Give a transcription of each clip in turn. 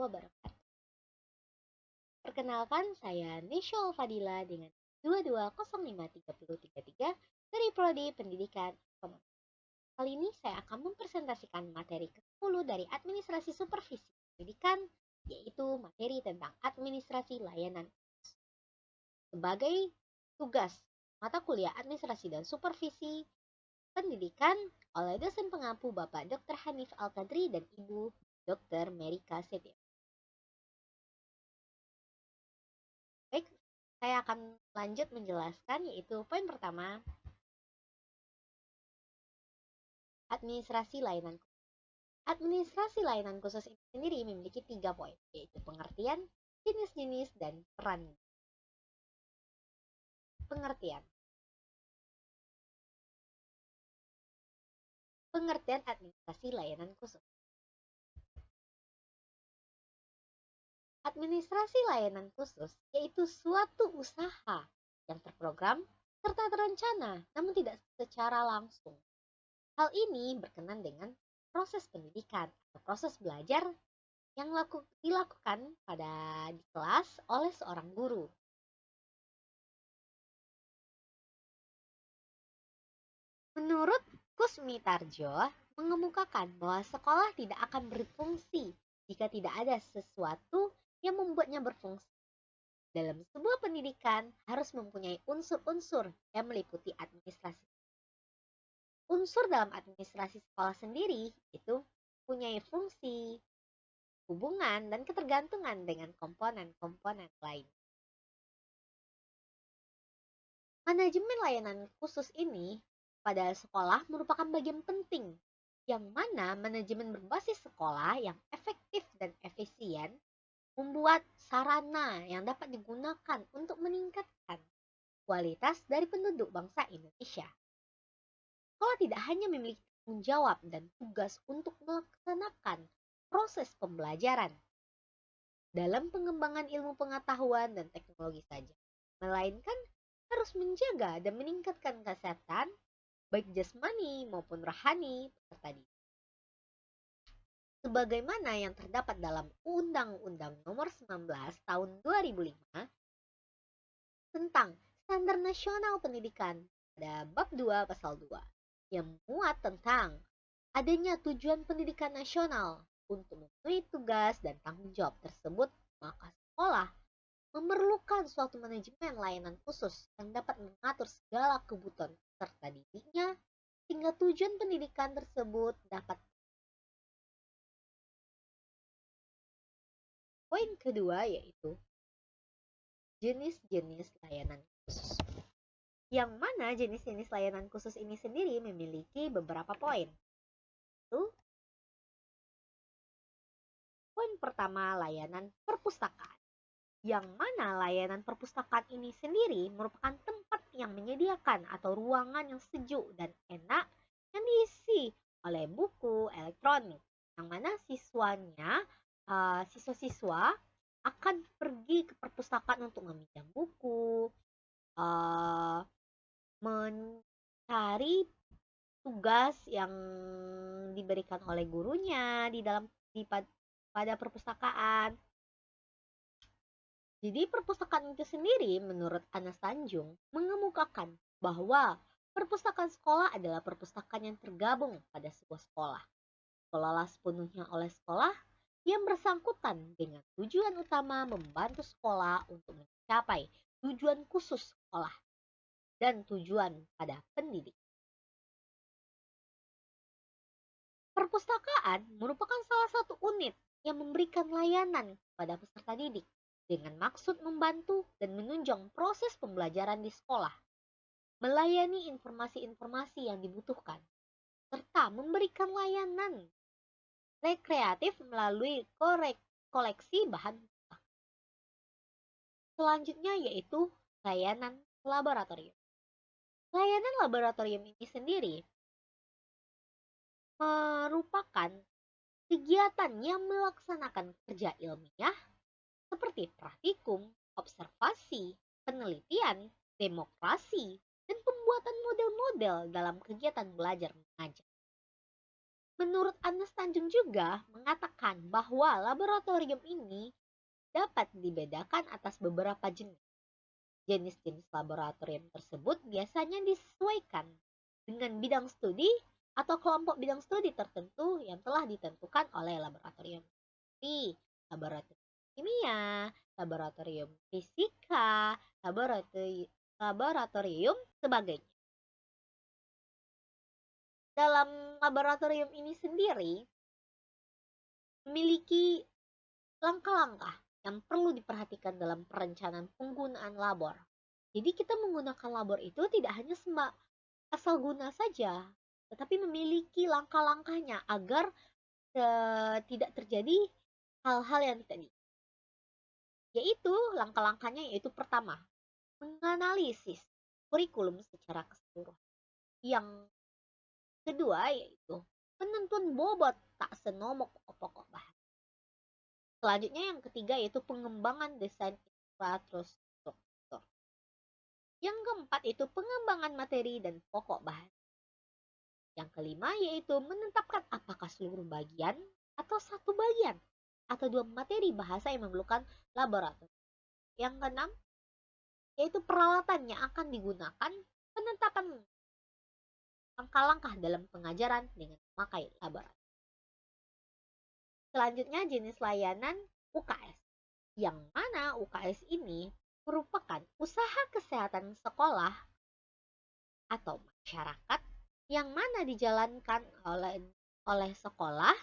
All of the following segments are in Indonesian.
wabarakatuh. Perkenalkan, saya Nisha Fadila dengan 22053033 dari Prodi Pendidikan Ekonomi. Kali ini saya akan mempresentasikan materi ke-10 dari Administrasi Supervisi Pendidikan, yaitu materi tentang administrasi layanan. Sebagai tugas mata kuliah Administrasi dan Supervisi Pendidikan oleh dosen pengampu Bapak Dr. Hanif Al-Qadri dan Ibu Dr. Merika Setia. Baik, saya akan lanjut menjelaskan, yaitu poin pertama, administrasi layanan khusus. Administrasi layanan khusus ini sendiri memiliki 3 poin, yaitu pengertian, jenis-jenis, dan peran. Pengertian. Pengertian administrasi layanan khusus. Administrasi layanan khusus yaitu suatu usaha yang terprogram serta terencana, namun tidak secara langsung. Hal ini berkenaan dengan proses pendidikan atau proses belajar yang dilakukan di kelas oleh seorang guru. Menurut Kusmi Tarjo, mengemukakan bahwa sekolah tidak akan berfungsi jika tidak ada sesuatu yang membuatnya berfungsi. Dalam sebuah pendidikan harus mempunyai unsur-unsur yang meliputi administrasi. Unsur dalam administrasi sekolah sendiri itu mempunyai fungsi, hubungan, dan ketergantungan dengan komponen-komponen lain. Manajemen layanan khusus ini pada sekolah merupakan bagian penting, yang mana manajemen berbasis sekolah yang efektif dan efisien membuat sarana yang dapat digunakan untuk meningkatkan kualitas dari penduduk bangsa Indonesia. Sekolah tidak hanya memiliki tanggung jawab dan tugas untuk melaksanakan proses pembelajaran dalam pengembangan ilmu pengetahuan dan teknologi saja, melainkan harus menjaga dan meningkatkan kesehatan baik jasmani maupun rohani peserta didik. Sebagaimana yang terdapat dalam Undang-Undang Nomor 19 Tahun 2005 tentang Standar Nasional Pendidikan pada Bab 2 Pasal 2 yang memuat tentang adanya tujuan pendidikan nasional untuk memenuhi tugas dan tanggung jawab tersebut, maka sekolah memerlukan suatu manajemen layanan khusus yang dapat mengatur segala kebutuhan peserta didiknya sehingga tujuan pendidikan tersebut dapat. Poin kedua yaitu jenis-jenis layanan khusus. Yang mana jenis-jenis layanan khusus ini sendiri memiliki beberapa poin. Poin pertama, layanan perpustakaan. Yang mana layanan perpustakaan ini sendiri merupakan tempat yang menyediakan atau ruangan yang sejuk dan enak yang diisi oleh buku elektronik. Yang mana siswa-siswa akan pergi ke perpustakaan untuk meminjam buku, mencari tugas yang diberikan oleh gurunya pada perpustakaan. Jadi perpustakaan itu sendiri menurut Anas Tanjung mengemukakan bahwa perpustakaan sekolah adalah perpustakaan yang tergabung pada sebuah sekolah. Dikelola sepenuhnya oleh sekolah yang bersangkutan dengan tujuan utama membantu sekolah untuk mencapai tujuan khusus sekolah dan tujuan pada pendidik. Perpustakaan merupakan salah satu unit yang memberikan layanan kepada peserta didik dengan maksud membantu dan menunjang proses pembelajaran di sekolah, melayani informasi-informasi yang dibutuhkan, serta memberikan layanan rekreatif melalui koleksi bahan pustaka. Selanjutnya yaitu layanan laboratorium. Layanan laboratorium ini sendiri merupakan kegiatan yang melaksanakan kerja ilmiah seperti praktikum, observasi, penelitian, demokrasi, dan pembuatan model-model dalam kegiatan belajar mengajar. Menurut Anas Tanjung juga mengatakan bahwa laboratorium ini dapat dibedakan atas beberapa jenis. Jenis-jenis laboratorium tersebut biasanya disesuaikan dengan bidang studi atau kelompok bidang studi tertentu yang telah ditentukan oleh laboratorium. Seperti laboratorium kimia, laboratorium fisika, laboratorium sebagainya. Dalam laboratorium ini sendiri memiliki langkah-langkah yang perlu diperhatikan dalam perencanaan penggunaan labor. Jadi kita menggunakan labor itu tidak hanya asal guna saja, tetapi memiliki langkah-langkahnya agar tidak terjadi hal-hal yang tidak yaitu langkah-langkahnya yaitu pertama, menganalisis kurikulum secara keseluruhan. Yang kedua yaitu penentuan bobot taksonom pokok-pokok bahan. Selanjutnya yang ketiga yaitu pengembangan desain infrastruktur. Yang keempat itu pengembangan materi dan pokok bahan. Yang kelima yaitu menetapkan apakah seluruh bagian atau satu bagian atau dua materi bahasa yang memerlukan laboratorium. Yang keenam yaitu peralatan yang akan digunakan, penetapan langkah-langkah dalam pengajaran dengan memakai laboratorium. Selanjutnya jenis layanan UKS, yang mana UKS ini merupakan usaha kesehatan sekolah atau masyarakat yang mana dijalankan oleh sekolah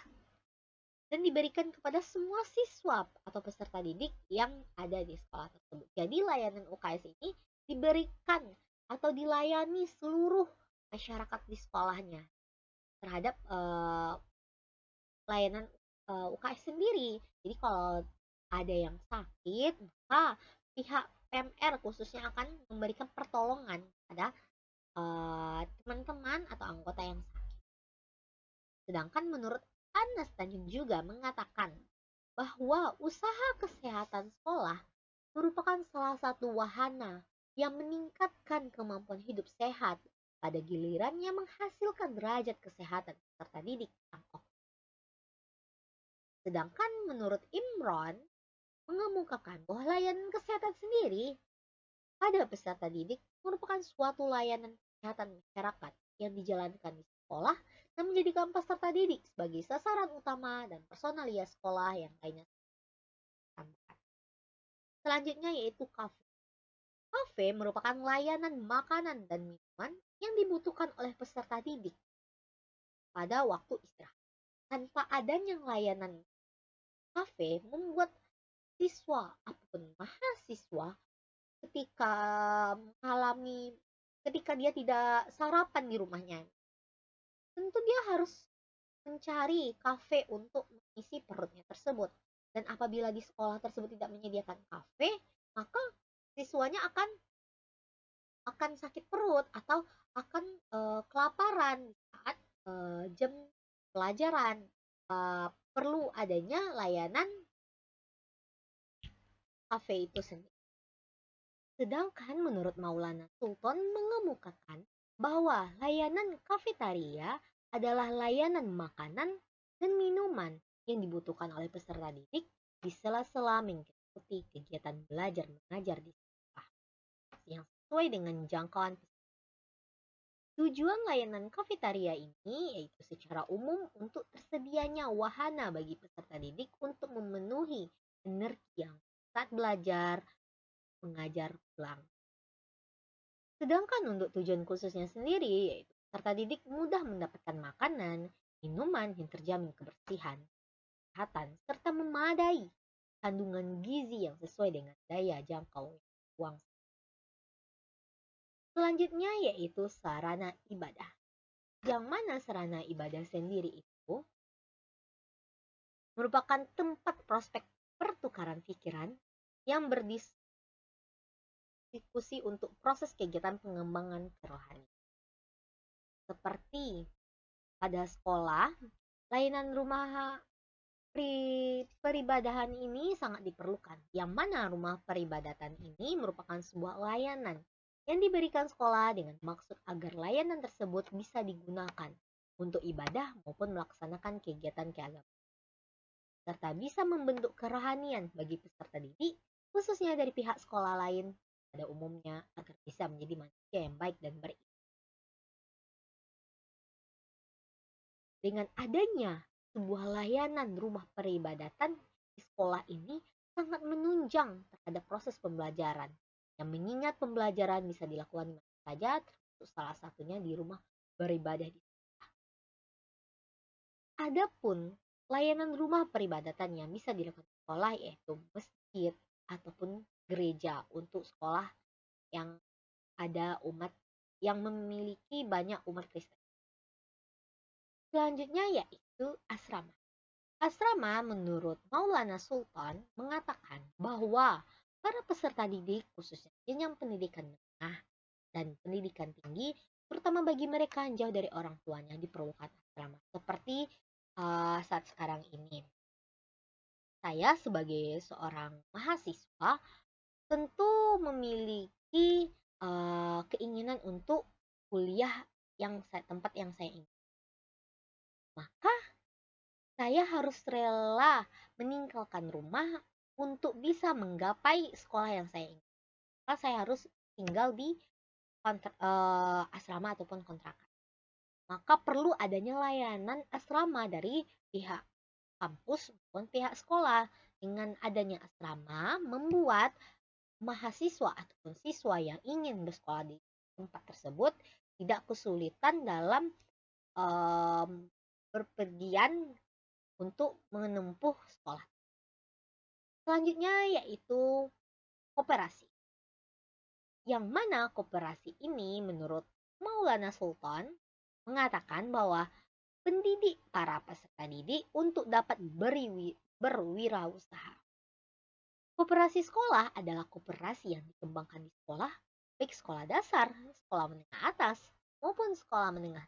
dan diberikan kepada semua siswa atau peserta didik yang ada di sekolah tersebut. Jadi layanan UKS ini diberikan atau dilayani seluruh masyarakat di sekolahnya terhadap layanan UKS sendiri. Jadi kalau ada yang sakit, maka pihak PMR khususnya akan memberikan pertolongan pada teman-teman atau anggota yang sakit. Sedangkan menurut Anas Tanjung juga mengatakan bahwa usaha kesehatan sekolah merupakan salah satu wahana yang meningkatkan kemampuan hidup sehat pada gilirannya menghasilkan derajat kesehatan peserta didik yang oke. Sedangkan menurut Imron mengemukakan bahwa layanan kesehatan sendiri pada peserta didik merupakan suatu layanan kesehatan masyarakat yang dijalankan di sekolah dan menjadikan peserta didik sebagai sasaran utama dan personalia sekolah yang lainnya. Selanjutnya yaitu kafe. Kafe merupakan layanan makanan dan minuman yang dibutuhkan oleh peserta didik pada waktu istirahat. Tanpa adanya layanan kafe membuat siswa ataupun mahasiswa ketika dia tidak sarapan di rumahnya, tentu dia harus mencari kafe untuk mengisi perutnya tersebut. Dan apabila di sekolah tersebut tidak menyediakan kafe, maka siswanya akan sakit perut atau akan kelaparan saat jam pelajaran. Perlu adanya layanan kafe itu sendiri. Sedangkan menurut Maulana Sultan mengemukakan bahwa layanan kafetaria adalah layanan makanan dan minuman yang dibutuhkan oleh peserta didik di sela-sela mengikuti kegiatan belajar mengajar di sekolah yang sesuai dengan jangkauan. Tujuan layanan kafetaria ini yaitu secara umum untuk tersedianya wahana bagi peserta didik untuk memenuhi energi yang saat belajar mengajar pulang. Sedangkan untuk tujuan khususnya sendiri yaitu peserta didik mudah mendapatkan makanan, minuman yang terjamin kebersihan, kesehatan, serta memadai kandungan gizi yang sesuai dengan daya jangkau uang. Selanjutnya yaitu sarana ibadah. Yang mana sarana ibadah sendiri itu merupakan tempat prospek pertukaran pikiran yang berdiskusi untuk proses kegiatan pengembangan kerohanian. Seperti pada sekolah, layanan rumah peribadahan ini sangat diperlukan. Yang mana rumah peribadatan ini merupakan sebuah layanan yang diberikan sekolah dengan maksud agar layanan tersebut bisa digunakan untuk ibadah maupun melaksanakan kegiatan keagamaan, serta bisa membentuk kerohanian bagi peserta didik, khususnya dari pihak sekolah lain pada umumnya, agar bisa menjadi manusia yang baik dan beriman. Dengan adanya sebuah layanan rumah peribadatan di sekolah ini sangat menunjang terhadap proses pembelajaran, yang mengingat pembelajaran bisa dilakukan di mana saja, termasuk salah satunya di rumah beribadah. Adapun layanan rumah peribadatan yang bisa dilakukan di sekolah yaitu masjid ataupun gereja untuk sekolah yang ada umat yang memiliki banyak umat Kristen. Selanjutnya yaitu asrama. Asrama menurut Maulana Sultan mengatakan bahwa para peserta didik khususnya jenjang pendidikan menengah dan pendidikan tinggi, terutama bagi mereka yang jauh dari orang tuanya, diperlukan asrama. Seperti saat sekarang ini. Saya sebagai seorang mahasiswa tentu memiliki keinginan untuk kuliah tempat yang saya ingin. Maka saya harus rela meninggalkan rumah untuk bisa menggapai sekolah yang saya ingin. Maka saya harus tinggal di asrama ataupun kontrakan. Maka perlu adanya layanan asrama dari pihak kampus maupun pihak sekolah. Dengan adanya asrama membuat mahasiswa ataupun siswa yang ingin bersekolah di tempat tersebut tidak kesulitan dalam berpergian untuk menempuh sekolah. Selanjutnya yaitu koperasi. Yang mana koperasi ini menurut Maulana Sultan mengatakan bahwa pendidik para peserta didik untuk dapat berwirausaha. Koperasi sekolah adalah koperasi yang dikembangkan di sekolah, baik sekolah dasar, sekolah menengah atas, maupun sekolah menengah.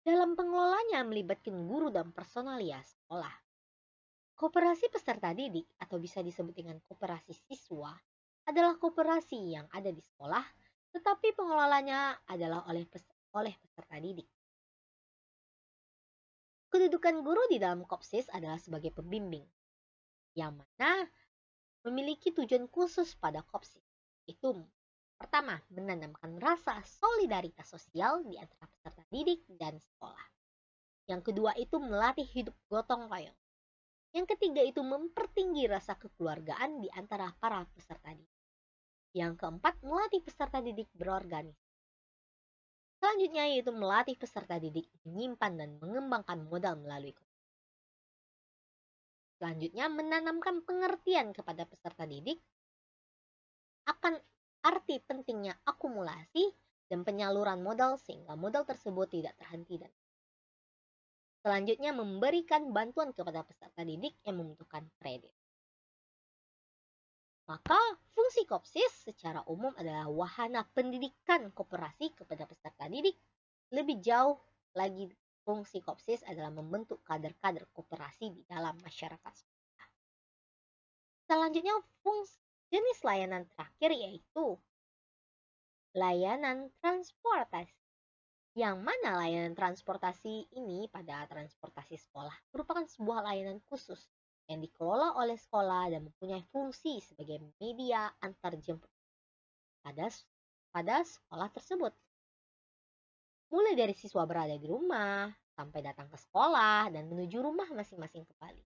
Dalam pengelolanya melibatkan guru dan personalia sekolah. Koperasi peserta didik atau bisa disebut dengan koperasi siswa adalah koperasi yang ada di sekolah, tetapi pengelolanya adalah oleh peserta didik. Kedudukan guru di dalam Kopsis adalah sebagai pembimbing, yang mana memiliki tujuan khusus pada Kopsis. Itu pertama, menanamkan rasa solidaritas sosial di antara peserta didik dan sekolah. Yang kedua itu melatih hidup gotong royong. Yang ketiga itu mempertinggi rasa kekeluargaan di antara para peserta didik. Yang keempat, melatih peserta didik berorganisasi. Selanjutnya yaitu melatih peserta didik menyimpan dan mengembangkan modal melalui komunitas. Selanjutnya, menanamkan pengertian kepada peserta didik akan arti pentingnya akumulasi dan penyaluran modal sehingga modal tersebut tidak terhenti. Dan selanjutnya, memberikan bantuan kepada peserta didik yang membutuhkan kredit. Maka fungsi Kopsis secara umum adalah wahana pendidikan koperasi kepada peserta didik. Lebih jauh lagi, fungsi Kopsis adalah membentuk kader-kader koperasi di dalam masyarakat. Selanjutnya, fungsi jenis layanan terakhir yaitu layanan transportasi. Yang mana layanan transportasi ini pada transportasi sekolah merupakan sebuah layanan khusus yang dikelola oleh sekolah dan mempunyai fungsi sebagai media antar jemput pada sekolah tersebut. Mulai dari siswa berada di rumah, sampai datang ke sekolah, dan menuju rumah masing-masing kembali.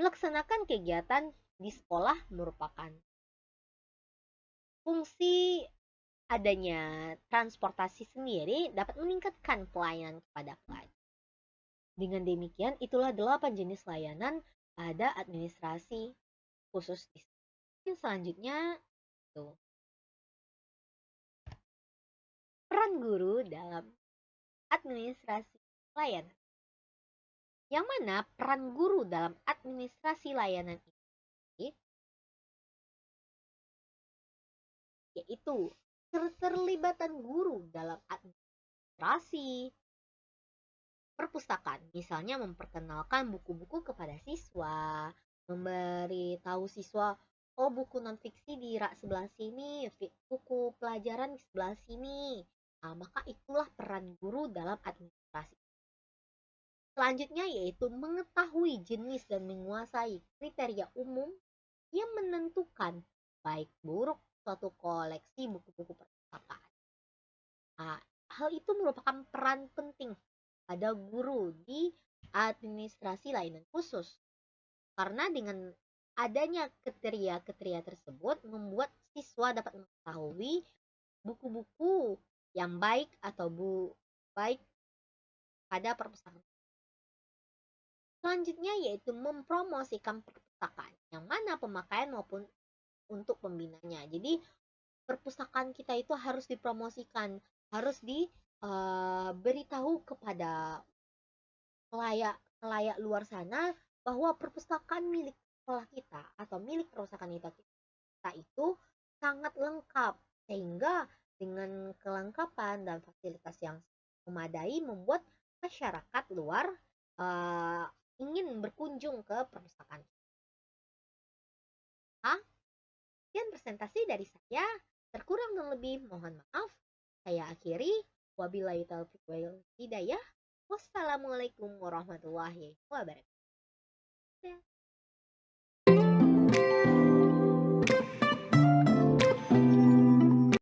Melaksanakan kegiatan di sekolah merupakan fungsi adanya transportasi sendiri dapat meningkatkan pelayanan kepada pelajar. Dengan demikian, itulah 8 jenis layanan pada administrasi khusus di sekolah. Selanjutnya, itu peran guru dalam administrasi layanan. Yang mana peran guru dalam administrasi layanan ini yaitu keterlibatan guru dalam administrasi perpustakaan, misalnya memperkenalkan buku-buku kepada siswa, memberitahu siswa, oh buku non-fiksi di rak sebelah sini, buku pelajaran di sebelah sini, Nah, maka itulah peran guru dalam administrasi. Selanjutnya yaitu mengetahui jenis dan menguasai kriteria umum yang menentukan baik buruk suatu koleksi buku-buku perpustakaan. Nah, hal itu merupakan peran penting pada guru di administrasi layanan khusus. Karena dengan adanya kriteria-kriteria tersebut membuat siswa dapat mengetahui buku-buku yang baik atau baik pada perpustakaan. Selanjutnya yaitu mempromosikan perpustakaan yang mana pemakaian maupun untuk pembinanya. Jadi perpustakaan kita itu harus dipromosikan, harus diberitahu kepada kelayak luar sana bahwa perpustakaan milik sekolah kita atau milik perusahaan kita itu sangat lengkap, sehingga dengan kelengkapan dan fasilitas yang memadai membuat masyarakat luar ingin berkunjung ke perpustakaan. Sekian presentasi dari saya. Terkurang dan lebih mohon maaf. Saya akhiri. Wabillahi taufiq wal hidayah. Wassalamualaikum warahmatullahi wabarakatuh.